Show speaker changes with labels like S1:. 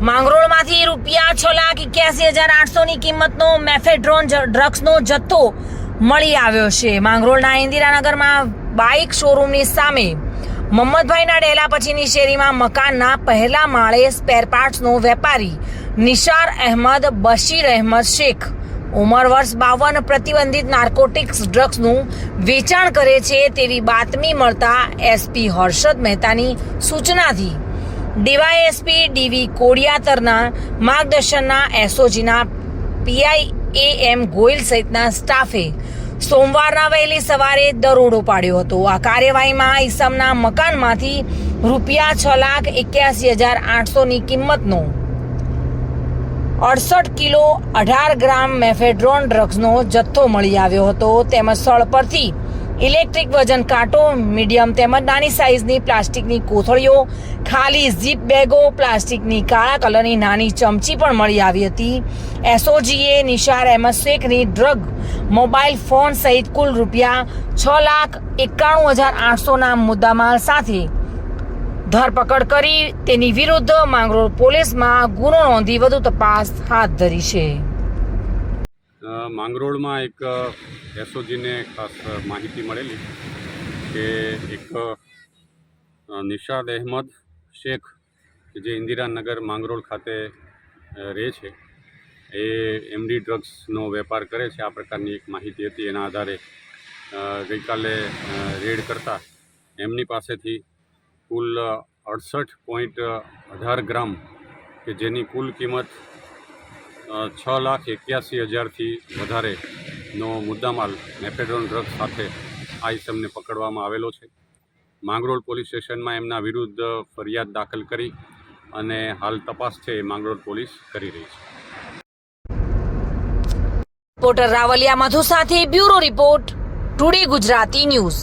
S1: માંગરોળમાંથી ₹6,81,800ની કિંમતનો મેફેડ્રોન ડ્રગ્સનો જથ્થો મળી આવ્યો છે। માંગરોળના ઇન્દિરાનગરમાં બાઇક શોરૂમની સામે મમ્મદભાઈના ડેલા પછીની શેરીમાં મકાનના પહેલા માળે સ્પેર પાર્ટ્સનો વેપારી નિશાર અહેમદ બશીર અહેમદ શેખ ઉંમર વર્ષ 52 પ્રતિબંધિત નાર્કોટિક્સ ડ્રગ્સનું વેચાણ કરે છે તેવી બાતમી મળતા એસપી હર્ષદ મહેતાની સૂચનાથી ડીવાયએસપી ડીવી કોડિયાતરના માર્ગદર્શનના એસઓજીના પીઆઈ એમ ગોયલ સહિતના સ્ટાફે સોમવારના વહેલી સવારે દરોડો પાડ્યો હતો। આ કાર્યવાહીમાં ઈસમના મકાનમાંથી ₹6,81,800ની કિંમતનો 68 કિલો 18 ગ્રામ મેફેડ્રોન ડ્રગ્સનો જથ્થો મળી આવ્યો હતો તેમજ સ્થળ પરથી ઇલેક્ટ્રિક વજન કાંટો, મીડિયમ તેમજ નાની સાઇઝની પ્લાસ્ટિકની કોથળીઓ, ખાલી ઝીપ બેગો, પ્લાસ્ટિકની કાળા કલરની નાની ચમચી પણ મળી આવી હતી। એસઓજીએ નિશાર અહેમદ શેખની ડ્રગ, મોબાઈલ ફોન સહિત કુલ ₹6,91,800ના મુદ્દામાલ સાથે ધરપકડ કરી તેની વિરુદ્ધ માંગરોળ પોલીસમાં ગુનો નોંધી વધુ તપાસ હાથ ધરી છે।
S2: માંગરોળમાં એક એસઓજીને ખાસ માહિતી મળેલી કે એક નિશાદ અહેમદ શેખ જે ઇન્દિરાનગર માંગરોળ ખાતે રહે છે એ એમડી ડ્રગ્સનો વેપાર કરે છે। આ પ્રકારની એક માહિતી હતી। એના આધારે ગઈકાલે રેડ કરતા એમની પાસેથી કુલ 68.18 ગ્રામ કે જેની કુલ કિંમત 6,81,000થી વધારેનો મુદ્દામાલ મેફેડ્રોન ડ્રગ્સ સાથે આ ઈસમને પકડવામાં આવેલો છે। માંગરોળ પોલીસ સ્ટેશનમાં એમના વિરુદ્ધ ફરિયાદ દાખલ કરી અને હાલ તપાસ છે એ માંગરોળ પોલીસ કરી રહી છે।
S1: રિપોર્ટર રાવલિયા મધુ સાથે bureau report, today Gujarati news.